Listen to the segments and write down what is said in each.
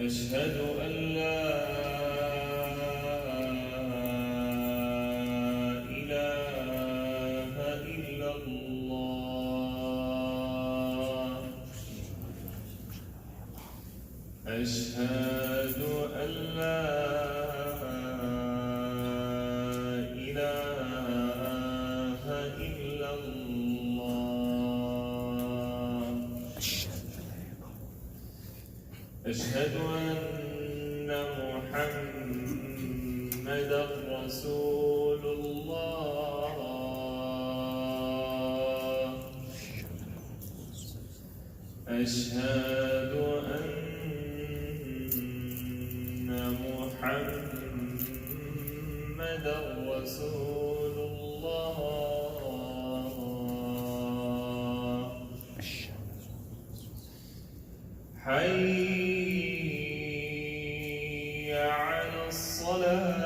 أشهد أن لا إله إلا الله. أشهد أن لا إله إلا الله. أشهد أن محمدًا رسول الله. أشهد أن محمدًا رسول الله. حي على الصلاة.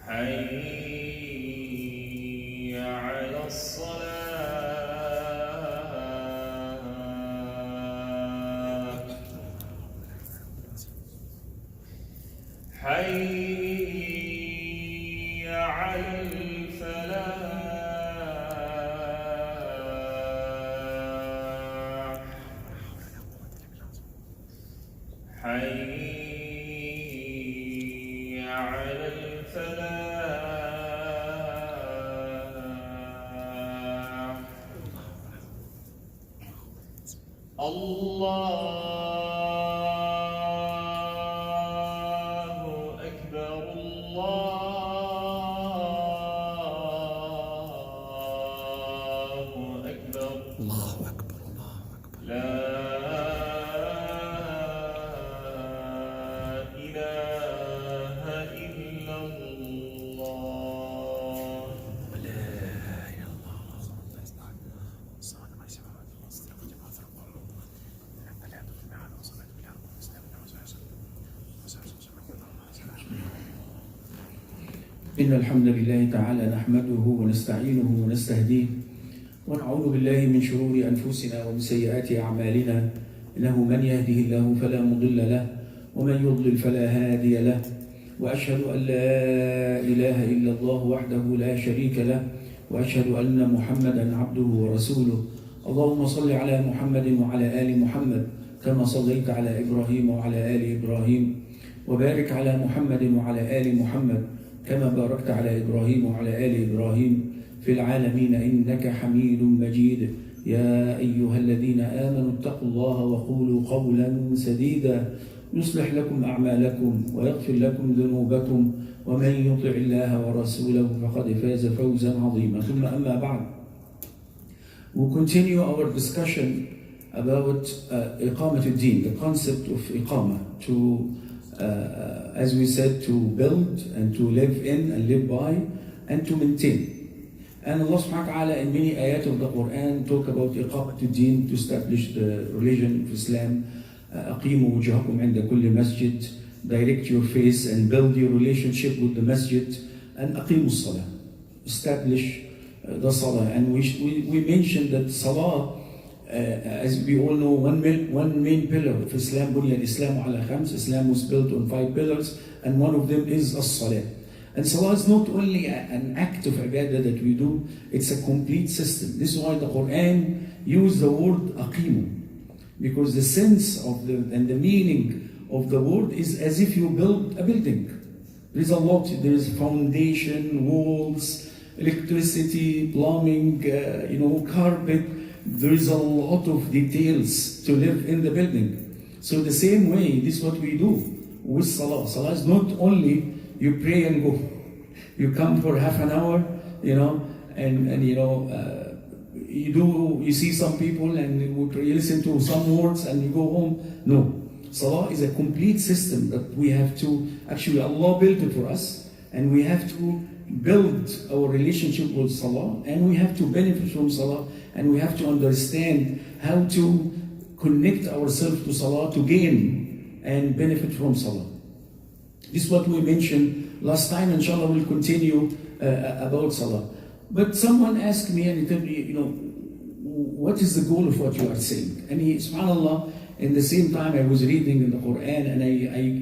حي على الصلاة. حي على الفلاح. حي على الفلاح. الله أكبر. الله أكبر. الله أكبر. الله أكبر. لا إله إلا الله. لا إله إلا الله. إن الحمد لله تعالى نحمده ونستعينه ونستهديه ونعوذ بالله من شرور أنفسنا ومن سيئات أعمالنا، إنه من يهده الله فلا مضل له ومن يضلل فلا هادي له، وأشهد أن لا إله إلا الله وحده لا شريك له، وأشهد أن محمدا عبده ورسوله. اللهم صل على محمد وعلى آل محمد كما صليت على إبراهيم وعلى آل إبراهيم، وبارك على محمد وعلى آل محمد كما باركت على إبراهيم وعلى آل إبراهيم في العالمين إنك حميد مجيد. يا أيها الذين آمنوا اتقوا الله وقولوا قولا سديدا يصلح لكم أعمالكم ويغفر لكم ذنوبكم، ومن يطع الله ورسوله فقد فاز فوزا عظيما. ثم أما بعد. We'll continue our discussion about اقامة الدين, the concept of اقامة, to as we said, to build and to live in and live by and to maintain. And Allah subhanahu wa ta'ala in many ayat of the Quran talk about اقامة الدين, to establish the religion of Islam. أقيموا وجهكم عند كل مسجد, direct your face and build your relationship with the masjid, and أقيموا الصلاة, establish the salah. And we mentioned that salah, as we all know, one main pillar of Islam, بني الإسلام على خمس. Islam was built on 5 pillars, and one of them is as-salah. And salah is not only an act of ibadah that we do, it's a complete system. This is why the Quran used the word aqimu, because the sense of and the meaning of the word is as if you build a building. There is a lot. There is foundation, walls, electricity, plumbing, carpet. There is a lot of details to live in the building. So the same way, this is what we do with salah. Salah is not only you pray and go. You come for half an hour, you see some people and you listen to some words and you go home. No. Salah is a complete system that we have to, actually Allah built it for us, and we have to build our relationship with Salah, and we have to benefit from Salah, and we have to understand how to connect ourselves to Salah to gain and benefit from Salah. This is what we mentioned last time. Inshallah, we'll continue about Salah. But someone asked me and he told me, what is the goal of what you are saying? And subhanAllah, in the same time I was reading in the Quran and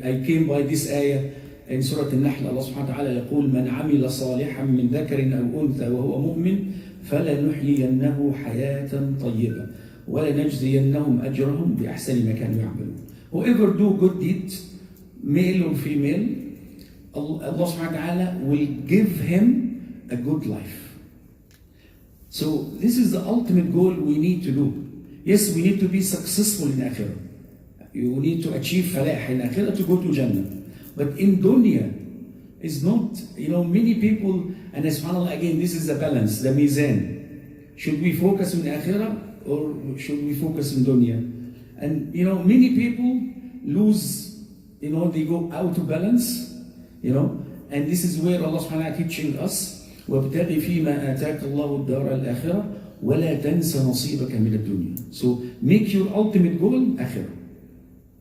I came by this ayah in Surah Al-Nahl. Allah subhanahu wa ta'ala يقول من عمل صالحا من ذكر أو أنثى وهو مؤمن فلنحيينه حياة طيبة ولنجزينهم أجرهم بأحسن ما كانوا يعملون. Whoever do good deeds, male or female, Allah subhanahu wa ta'ala will give him a good life. So this is the ultimate goal we need to do. Yes, we need to be successful in Akhirah. You need to achieve falah in Akhirah to go to Jannah. But in dunya, it's not, many people, and subhanAllah, again, this is the balance, the mizan. Should we focus on Akhirah or should we focus on dunya? And many people lose, they go out of balance, and this is where Allah subhanahu wa ta'ala teaching us, وَابْتَغِ فِي مَا آتَاكَ اللَّهُ الدَّارَ الْآخِرَةَ وَلَا تَنْسَ نَصِيبَكَ مِنَ الدُّنْيَا. So make your ultimate goal Akhirah.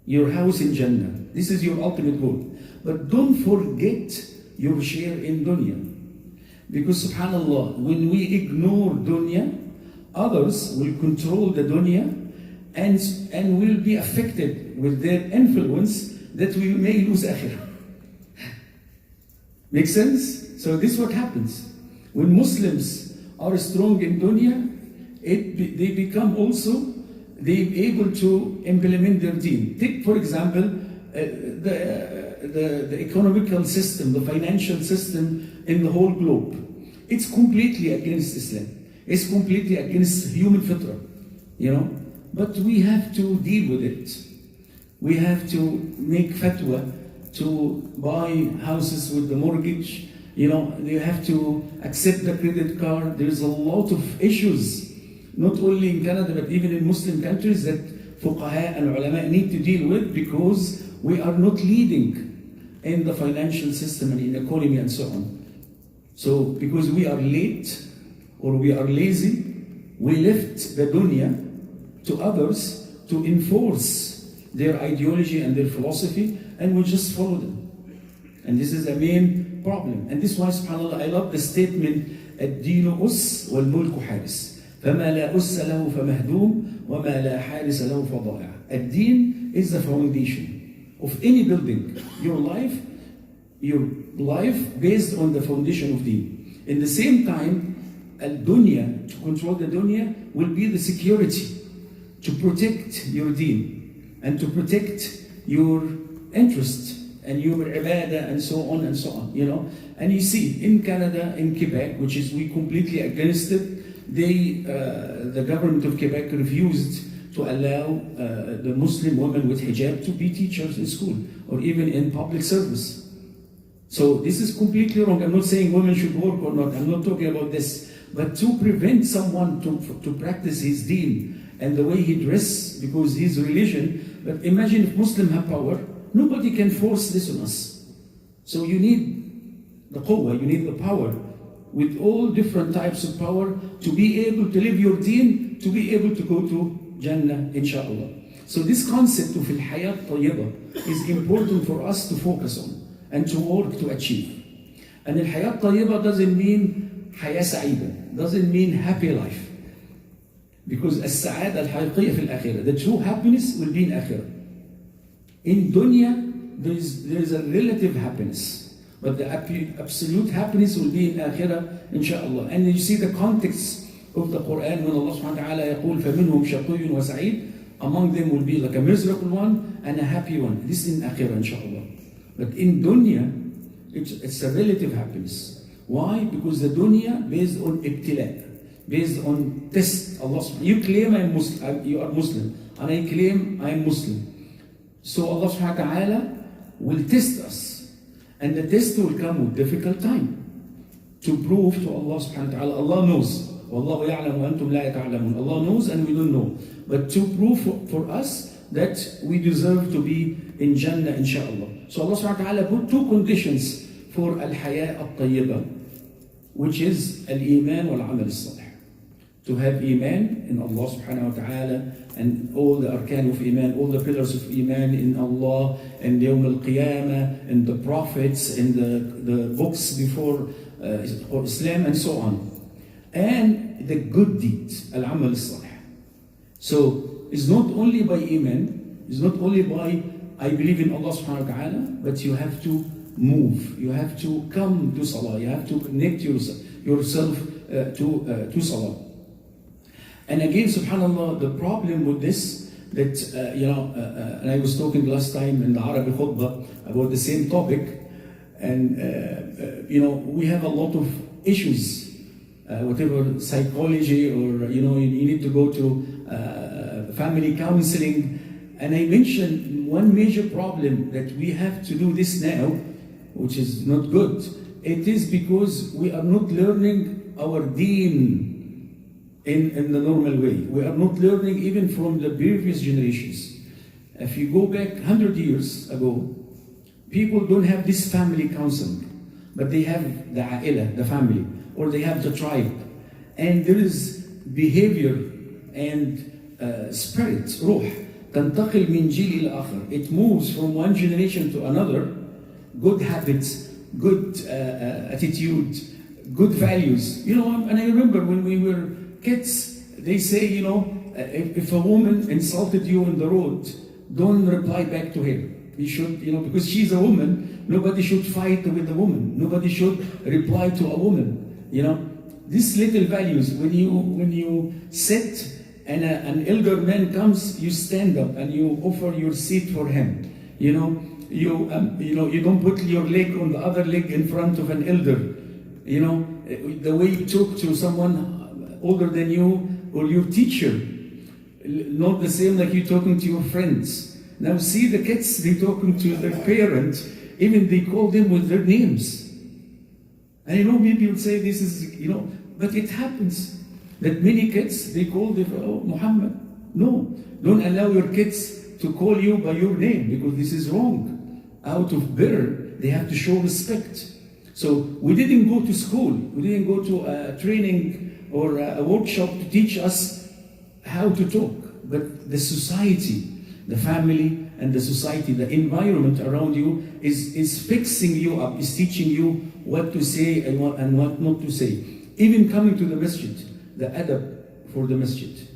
Your house in Jannah. This is your ultimate goal. But don't forget your share in dunya. Because subhanAllah, when we ignore dunya, others will control the dunya and will be affected with their influence that we may lose Akhirah. Make sense? So this is what happens. When Muslims are strong in dunya, they become also, they're able to implement their deen. Take, for example, the economical system, the financial system in the whole globe. It's completely against Islam. It's completely against human fitrah, But we have to deal with it. We have to make fatwa to buy houses with the mortgage. You have to accept the credit card. There's a lot of issues, not only in Canada, but even in Muslim countries that fuqaha and ulama need to deal with because we are not leading in the financial system and in the economy and so on. So because we are late or we are lazy, we left the dunya to others to enforce their ideology and their philosophy, and we just follow them. And this is the main problem. And this is why, subhanAllah, I love the statement, الدين أس والملك حارس فما لا أس له فمهدوم وما لا حارس له فضائع. الدين is the foundation of any building. Your life based on the foundation of deen. In the same time, al-dunya, to control the dunya, will be the security to protect your deen and to protect your interest and your ibadah and so on and so on, And you see, in Canada, in Quebec, which is we completely against it, the government of Quebec refused to allow the Muslim women with hijab to be teachers in school or even in public service. So this is completely wrong. I'm not saying women should work or not. I'm not talking about this. But to prevent someone to practice his deen and the way he dresses because his religion, but imagine if Muslims have power, nobody can force this on us. So you need the quwwah, you need the power with all different types of power to be able to live your deen, to be able to go to Jannah, inshallah. So this concept of al-hayat tayyibah is important for us to focus on and to work to achieve. And al-hayat tayyibah doesn't mean hayat sa'ida, doesn't mean happy life. Because as-sa'ad al-haqiqiyya fil akhirah, the true happiness will be in akhirah. In dunya, there is a relative happiness, but the absolute happiness will be in akhirah, inshallah. And you see the context of the Quran when Allah subhanahu wa ta'ala يقول فَمِنْهُمْ شَقِيٌّ وَسَعِيدٌ. Among them will be like a miserable one and a happy one. This is in akhirah, inshallah. But in dunya, it's a relative happiness. Why? Because the dunya based on ibtila, based on test. Allah, you claim I'm Muslim, you are Muslim, and I claim I'm Muslim. So Allah subhanahu wa ta'ala will test us. And the test will come with difficult time to prove to Allah subhanahu wa ta'ala. Allah knows والله يعلم وأنتم لا تعلمون. Allah knows and we don't know. But to prove for us that we deserve to be in Jannah, inshallah. So Allah subhanahu wa ta'ala put two conditions for al-haya al-tayyibah, which is al-iman wal-amal al-salih. To have iman in Allah subhanahu wa ta'ala and all the arkan of iman, all the pillars of iman in Allah and Yawm al-Qiyamah and the prophets and the books before Islam and so on. And the good deeds, al-amal al-salih. So it's not only by iman, it's not only by I believe in Allah subhanahu wa ta'ala, but you have to move, you have to come to salah, you have to connect yourself to salah. And again, subhanAllah, the problem with this, that, and I was talking last time in the Arabic khutbah about the same topic, and, we have a lot of issues, whatever psychology or, you need to go to family counseling. And I mentioned one major problem that we have to do this now, which is not good. It is because we are not learning our deen in the normal way. We are not learning even from the previous generations. If you go back 100 years ago, people don't have this family counseling, but they have the a'ilah, the family, or they have the tribe. And there is behavior and spirit, ruh, تنتقل من جيل إلى آخر. It moves from one generation to another. Good habits, good attitude, good values. And I remember when we were kids, they say, if a woman insulted you on the road, don't reply back to her. You should, because she's a woman, nobody should fight with a woman. Nobody should reply to a woman. These little values, when you sit and an elder man comes, you stand up and you offer your seat for him. You don't put your leg on the other leg in front of an elder. The way you talk to someone older than you or your teacher, not the same like you talking to your friends. Now see the kids, they talking to their parents, even they call them with their names. And maybe you'll say this is, but it happens that many kids, they call them, Muhammad. No, don't allow your kids to call you by your name, because this is wrong. Out of birth, they have to show respect. So we didn't go to school, we didn't go to a training or a workshop to teach us how to talk. But the society, the family and the society, the environment around you is fixing you up, is teaching you what to say and what not to say. Even coming to the masjid, the adab for the masjid.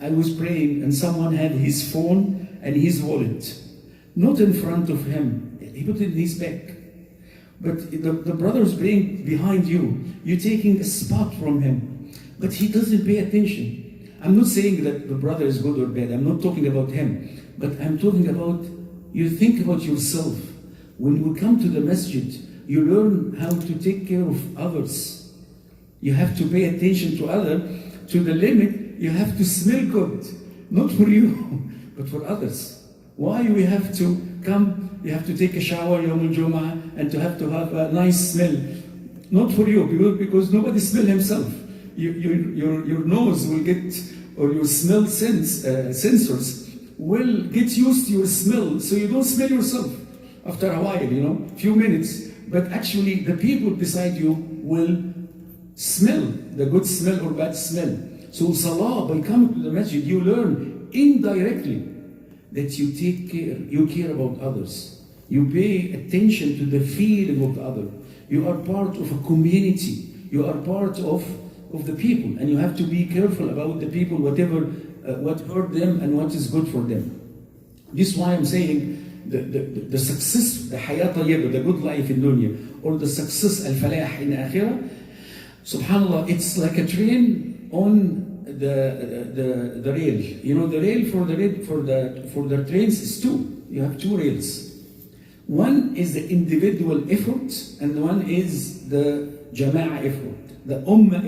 I was praying and someone had his phone and his wallet, not in front of him. He put it in his back. But the brother's praying behind you. You're taking a spot from him. But he doesn't pay attention. I'm not saying that the brother is good or bad. I'm not talking about him. But I'm talking about, you think about yourself. When you come to the masjid, you learn how to take care of others. You have to pay attention to others to the limit. You have to smell good, not for you, but for others. Why we have to come, you have to take a shower Yawm al-Jum'ah and to have a nice smell. Not for you, because nobody smells himself. Your nose will get, or your smell sensors will get used to your smell, so you don't smell yourself after a while, few minutes. But actually the people beside you will smell the good smell or bad smell. So salah, by coming to the masjid, you learn indirectly that you take care, you care about others. You pay attention to the feeling of the other. You are part of a community. You are part of the people. And you have to be careful about the people, what hurt them and what is good for them. This is why I'm saying the success, the hayat tayyibah, the good life in dunya, or the success, al-falah in akhirah, subhanAllah, it's like a train on the rail. The rail for the trains is two. You have two rails. One is the individual effort, and one is the Jama'ah effort, the Ummah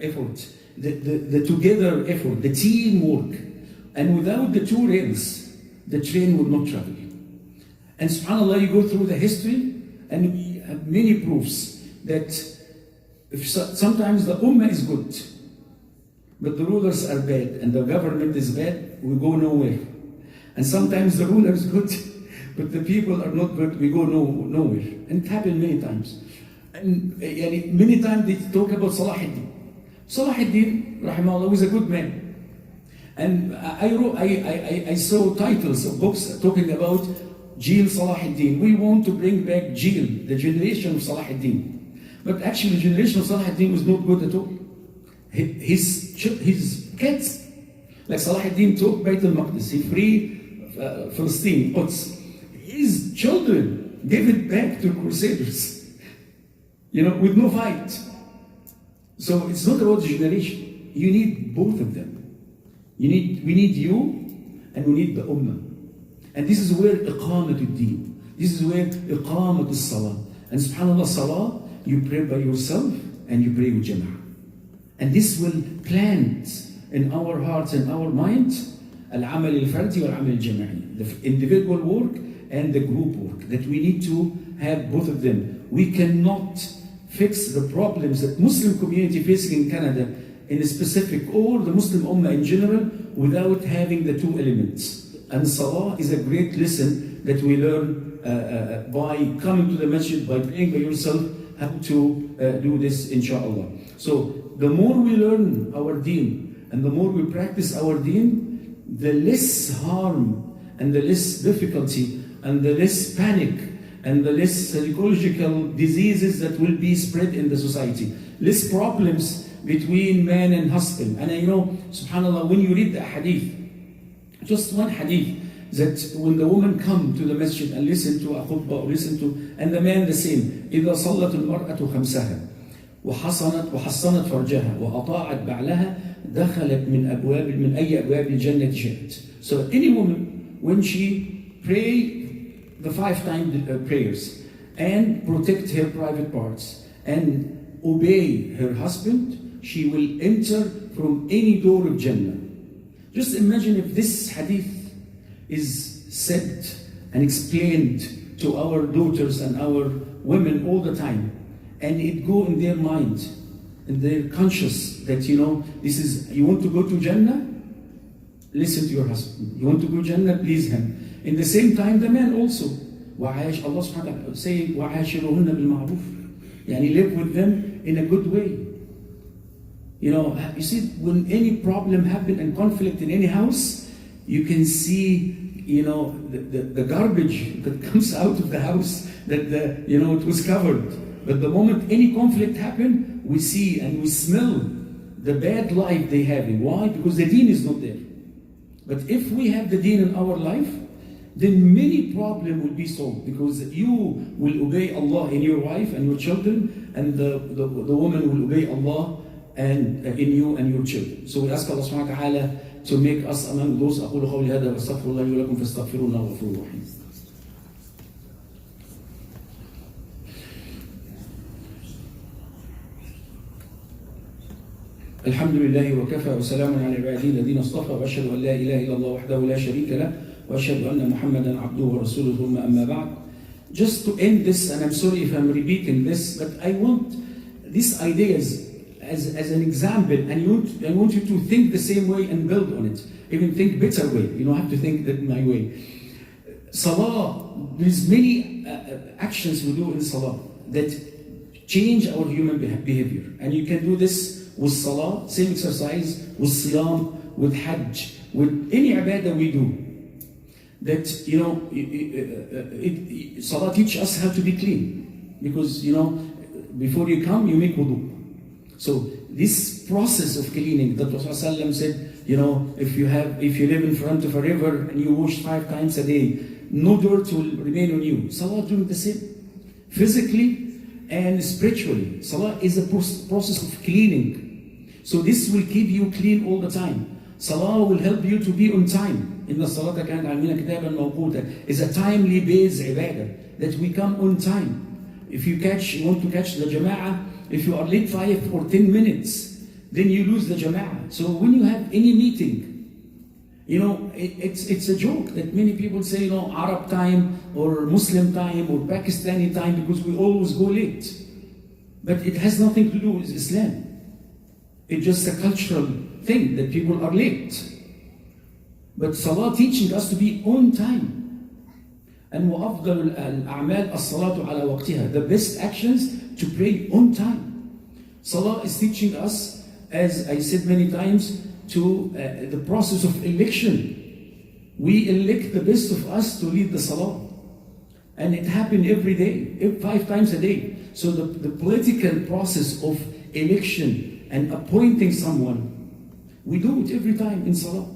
effort, the together effort, the teamwork. And without the two rails, the train would not travel. And subhanAllah, you go through the history, and we have many proofs that Sometimes the ummah is good, but the rulers are bad, and the government is bad, we go nowhere. And sometimes the ruler is good, but the people are not good, we go nowhere. And it happened many times. And many times they talk about Salah ad-Din. Salah ad-Din, rahimahullah, was a good man. And I saw titles of books talking about Jil Salah ad-Din. We want to bring back Jil, the generation of Salah ad-Din. But actually the generation of Salah ad-Din was not good at all. His kids, like Salah ad-Din took Bayt al-Maqdis, he freed Palestine, Quds. His children gave it back to Crusaders, with no fight. So it's not about the generation. You need both of them. We need you, and we need the ummah. And this is where اقامة الدين. This is where اقامة الصلاة. And subhanAllah, salah, you pray by yourself and you pray with Jama'ah. And this will plant in our hearts and our minds العمل الفردي والعمل الجماعي, the individual work and the group work, that we need to have both of them. We cannot fix the problems that Muslim community facing in Canada in a specific, or the Muslim Ummah in general, without having the two elements. And Salah is a great lesson that we learn by coming to the masjid, by praying by yourself, how to do this, inshallah. So the more we learn our deen, and the more we practice our deen, the less harm, and the less difficulty, and the less panic, and the less psychological diseases that will be spread in the society. Less problems between man and husband. And subhanAllah, when you read the hadith, just one hadith, that when the woman come to the masjid and listen to a khutbah, or listen to, and the man the same, إذا صلت المرأة خمسها وحصنت فرجها وأطاعت بعلها دخلت من أي أبواب الجنة شاءت. So any woman, when she pray the 5 times prayers and protect her private parts and obey her husband, she will enter from any door of Jannah. Just imagine if this hadith is said and explained to our daughters and our women all the time, and it go in their mind, and they're conscious that this is, you want to go to Jannah, listen to your husband. You want to go to Jannah, please him. In the same time, the man also, Allah subhanahu wa ta'ala say, وَعَاشِرُهُنَّ بِالْمَعْرُوفِ, live with them in a good way. You see, when any problem happen and conflict in any house, you can see, the garbage that comes out of the house, that it was covered. But the moment any conflict happen, we see and we smell the bad life they having. Why? Because the deen is not there. But if we have the deen in our life, then many problems will be solved, because you will obey Allah in your wife and your children, and the woman will obey Allah and in you and your children. So we ask Allah subhanahu wa ta'ala to make us among those. أقول قولي هذا وأستغفر الله لي ولكم فاستغفروه إنه غفور رحيم. الحمد لله وكفى وسلام على عباده الذين اصطفى واشهد ان لا اله الا الله وحده لا شريك له واشهد ان محمدا عبده ورسوله ثم اما بعد. Just to end this, and I'm sorry if I'm repeating this, but I want these ideas as an example, and I want you to think the same way and build on it. Even think better way. You don't have to think that my way. Salah, there's many actions we do in Salah that change our human behavior, and you can do this with Salah, same exercise, with Siyam, with Hajj, with any ibadah we do. That, Salah teach us how to be clean. Because, before you come, you make wudu. So, this process of cleaning, that Rasulullah said, if you live in front of a river and you wash 5 times a day, no dirt will remain on you. Salah doing the same. Physically and spiritually. Salah is a process of cleaning. So this will keep you clean all the time. Salah will help you to be on time. إن الصلاة كانت علينا كتابا موقوتا is a timely based ibadah, that we come on time. If you want to catch the Jama'ah, if you are late 5 or 10 minutes, then you lose the Jama'ah. So when you have any meeting, it's a joke that many people say, Arab time or Muslim time or Pakistani time, because we always go late. But it has nothing to do with Islam. It's just a cultural thing that people are late. But Salah teaching us to be on time. And وأفضل الأعمال الصلاة على وقتها. The best actions to pray on time. Salah is teaching us, as I said many times, to the process of election. We elect the best of us to lead the Salah. And it happened every day, 5 times a day. So the political process of election and appointing someone, we do it every time in Salah.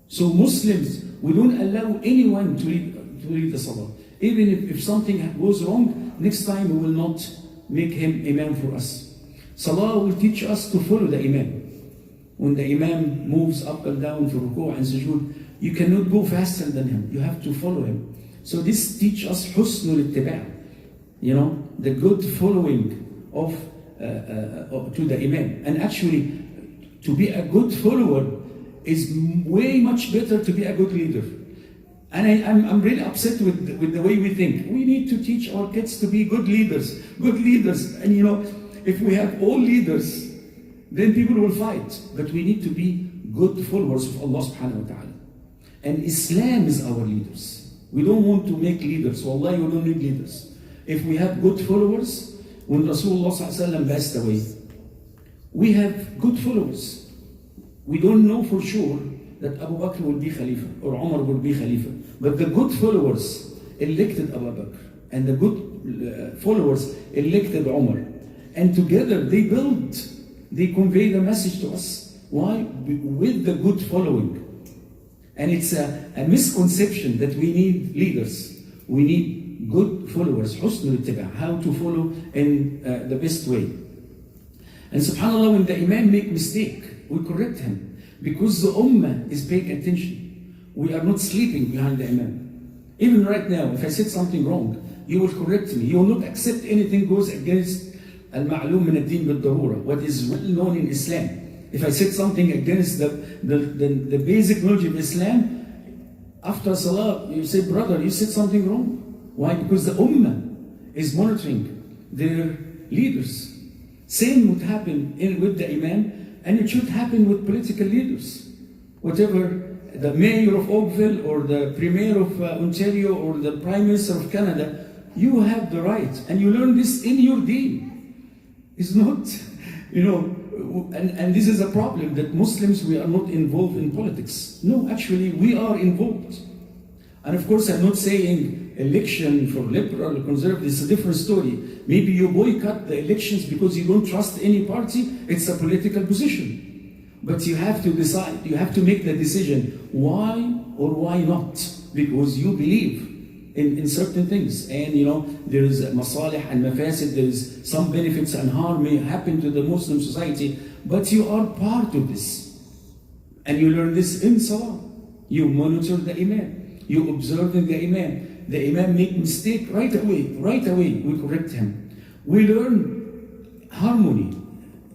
So Muslims, we don't allow anyone to lead the Salah. Even if something goes wrong, next time we will not make him Imam for us. Salah will teach us to follow the Imam. When the Imam moves up and down for ruku' and sujood, you cannot go faster than him. You have to follow him. So this teaches us husnul ittiba', the good following of to the Imam. And actually, to be a good follower is way much better to be a good leader. And I'm really upset with the way we think. We need to teach our kids to be good leaders. And if we have all leaders, then people will fight. But we need to be good followers of Allah subhanahu wa ta'ala. And Islam is our leaders. We don't want to make leaders. Wallahi, we don't need leaders. If we have good followers, when Rasulullah sallallahu passed away, we have good followers. We don't know for sure that Abu Bakr will be Khalifa or Umar will be Khalifa. But the good followers elected Abu Bakr. And the good followers elected Umar. And together they convey the message to us. Why? With the good following. And it's a misconception that we need leaders. We need good followers. Husnul ittiba', how to follow in the best way. And subhanAllah, when the Imam make mistake, we correct him. Because the Ummah is paying attention. We are not sleeping behind the Imam. Even right now, if I said something wrong, you will correct me. You will not accept anything goes against al-ma'lum min al-din bil-darura, what is well known in Islam. If I said something against the basic knowledge of Islam, after Salah, you say, brother, you said something wrong. Why? Because the Ummah is monitoring their leaders. Same would happen with the Imam, and it should happen with political leaders. Whatever the mayor of Oakville or the premier of Ontario or the prime minister of Canada, you have the right, and you learn this in your deen. It's not, and this is a problem that Muslims, we are not involved in politics. No, actually, we are involved. And of course, I'm not saying election for liberal or conservative, it's a different story. Maybe you boycott the elections because you don't trust any party, it's a political position. But you have to decide, you have to make the decision, why or why not? Because you believe in certain things. And there is masalih and mafasid, there is some benefits and harm may happen to the Muslim society, but you are part of this. And you learn this in Salah. You monitor the Imam. You observe the Imam. The Imam make mistake right away, we correct him. We learn harmony,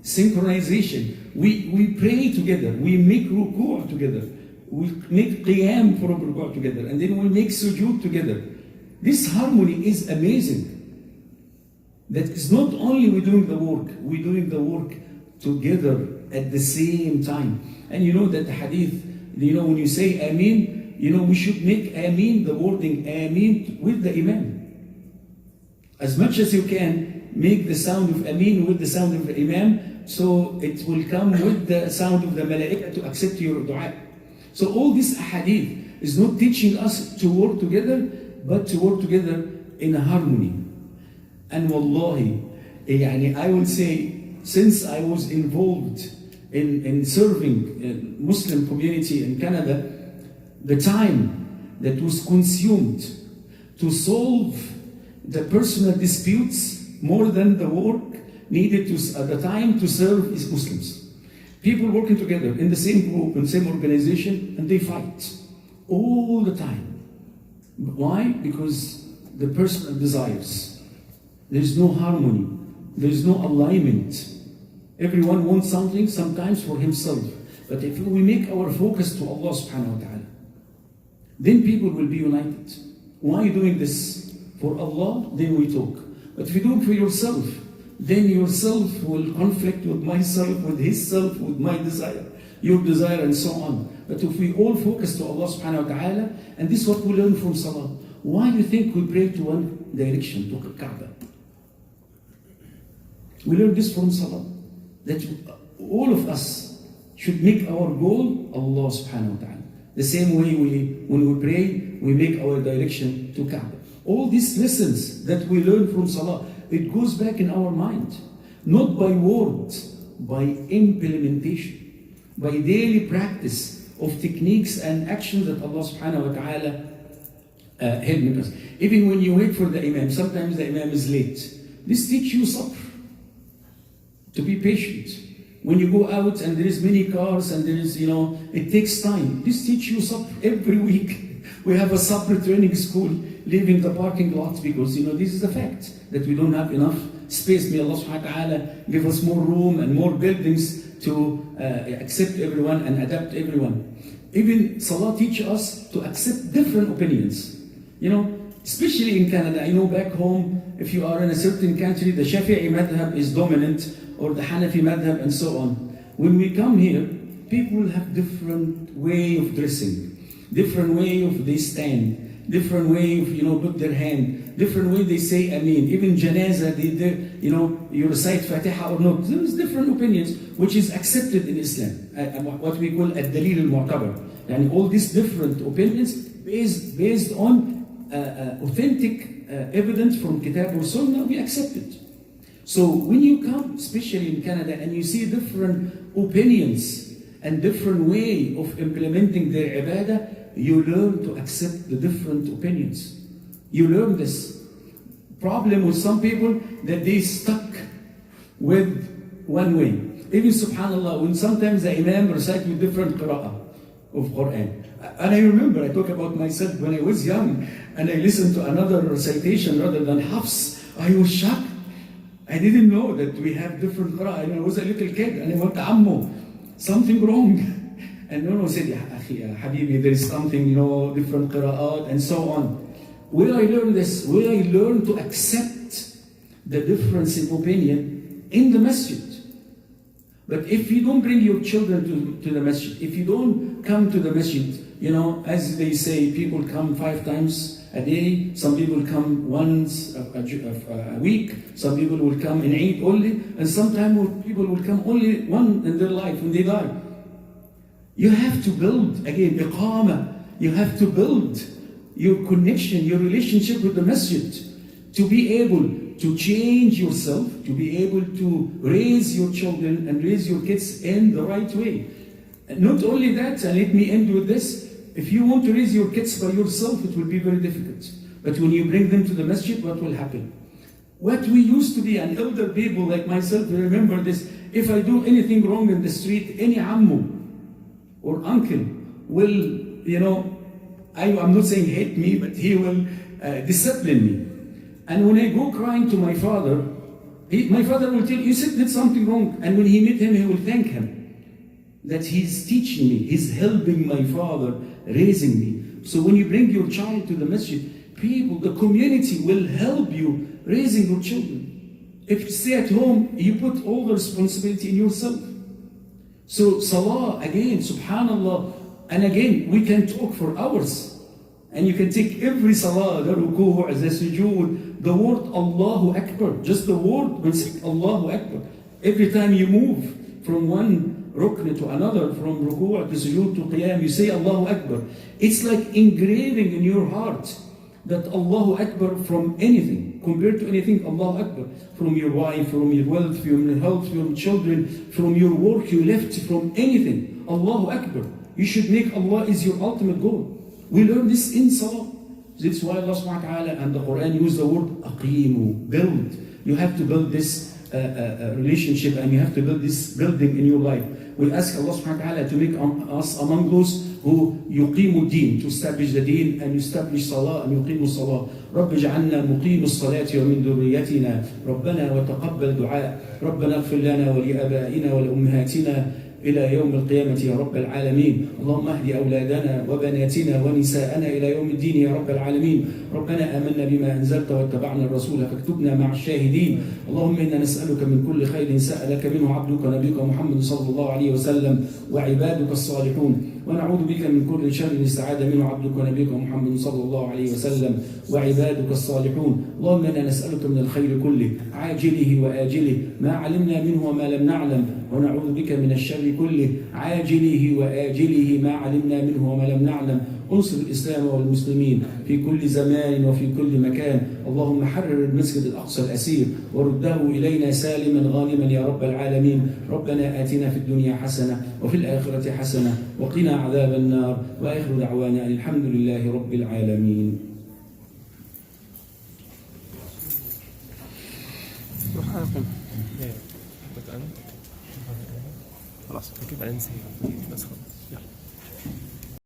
synchronization. We pray together, we make ruku' together, we make qiyam for ruku' together, and then we make sujood together. This harmony is amazing. That is not only we doing the work together at the same time. And that the hadith, when you say Ameen, we should make Ameen, the wording Ameen, with the Imam. As much as you can, make the sound of Ameen with the sound of the Imam, so it will come with the sound of the Malaika to accept your dua. So all this hadith is not teaching us to work together, but to work together in harmony. And wallahi, I would say, since I was involved in serving Muslim community in Canada, the time that was consumed to solve the personal disputes more than the work needed at the time to serve is Muslims. People working together in the same group, in the same organization, and they fight all the time. Why? Because the personal desires. There is no harmony. There is no alignment. Everyone wants something, sometimes for himself. But if we make our focus to Allah subhanahu wa ta'ala, then people will be united. Why are you doing this? For Allah, then we talk. But if you do it for yourself, then yourself will conflict with myself, with his self, with my desire, your desire, and so on. But if we all focus to Allah subhanahu wa ta'ala, and this is what we learn from Salah. Why do you think we pray to one direction, to Kaaba? We learn this from Salah, that all of us should make our goal Allah subhanahu wa ta'ala. The same way when we pray, we make our direction to Kaaba. All these lessons that we learn from Salah, it goes back in our mind, not by words, by implementation, by daily practice of techniques and actions that Allah subhanahu wa ta'ala helping us. Even when you wait for the Imam, sometimes the Imam is late. This teaches you sabr, to be patient. When you go out and there is many cars and there is, it takes time. This teaches you sabr. Every week we have a sabr training school, leaving the parking lot because, this is the fact that we don't have enough space. May Allah subhanahu wa ta'ala give us more room and more buildings to accept everyone and adapt everyone. Even Salah teaches us to accept different opinions. Especially in Canada, back home, if you are in a certain country, the Shafi'i madhab is dominant, or the Hanafi madhab, and so on. When we come here, people have different way of dressing, different way of they stand, different way of, put their hand, different way they say Ameen. Even Janazah, you recite Fatiha or not. There is different opinions, which is accepted in Islam. What we call ad-dalil al-mu'tabar. And all these different opinions based on authentic evidence from Kitab or Sunnah, we accept it. So when you come, especially in Canada, and you see different opinions and different way of implementing their ibadah, you learn to accept the different opinions. You learn this. Problem with some people that they stuck with one way. Even subhanAllah, when sometimes the Imam recite with different qira'ah of Quran. And I remember, I talk about myself when I was young, and I listened to another recitation rather than Hafs. I was shocked. I didn't know that we have different qira'ah. I was a little kid, and I went, Ammo, something wrong. And no said, Ya Habibi, there is something, different qira'at, and so on. Where I learned this, where I learned to accept the difference in opinion in the masjid. But if you don't bring your children to the masjid, if you don't come to the masjid, as they say, people come 5 times a day, some people come once a week, some people will come in Eid only, and sometimes people will come only one in their life when they die. You have to build, again, iqamah. You have to build your connection, your relationship with the masjid, to be able to change yourself, to be able to raise your children and raise your kids in the right way. And not only that, and let me end with this, if you want to raise your kids by yourself, it will be very difficult. But when you bring them to the masjid, what will happen? What we used to be, and elder people like myself, remember this, if I do anything wrong in the street, any ammu or uncle will, I'm not saying hate me, but he will discipline me. And when I go crying to my father, my father will tell you did something wrong. And when he meet him, he will thank him that he's teaching me, he's helping my father, raising me. So when you bring your child to the masjid, people, the community will help you raising your children. If you stay at home, you put all the responsibility in yourself. So Salah, again, subhanallah, and again, we can talk for hours. And you can take every salah, the ruku', the sujood, the word Allahu Akbar, just the word will say Allahu Akbar. Every time you move from one rukn to another, from ruku' to sujood to qiyam, you say Allahu Akbar. It's like engraving in your heart that Allahu Akbar from anything, compared to anything, Allahu Akbar. From your wife, from your wealth, from your health, from your children, from your work you left, from anything, Allahu Akbar. You should make Allah is your ultimate goal. We learn this in Salah. That's why Allah subhanahu wa ta'ala and the Quran use the word aqimu, build. You have to build this relationship, and you have to build this building in your life. We ask Allah subhanahu wa ta'ala to make us among those who yuqimu الدين, to establish the deen and establish salah and yuqimu salah. رب اجعلنا مقيم الصلاة ومن ذريتنا ربنا وتقبل دعاء ربنا اغفر لنا ولآبائنا ولأمهاتنا إلى يوم القيامة يا رب العالمين. اللهم اهد أولادنا وبناتنا ونساءنا إلى يوم الدين يا رب العالمين. ربنا آمنا بما أنزلت واتبعنا الرسول فاكتبنا مع الشاهدين. اللهم إنا نسألك من كل خير سألك منه عبدك نبيك محمد صلى الله عليه وسلم وعبادك الصالحون، ونعوذ بك من كل شر استعاذ منه عبدك ونبيك محمد صلى الله عليه وسلم وعبادك الصالحون. اللهم إنا نسألك من الخير كله عاجله وآجله ما علمنا منه وما لم نعلم، ونعوذ بك من الشر كله عاجله وآجله ما علمنا منه وما لم نعلم. انصر الإسلام والمسلمين في كل زمان وفي كل مكان. اللهم حرر المسجد الأقصى الأسير ورده إلينا سالما غانما يا رب العالمين. ربنا آتنا في الدنيا حسنة وفي الآخرة حسنة وقنا عذاب النار، وآخر دعوانا الحمد لله رب العالمين. خلاص كده انسى بس خلاص.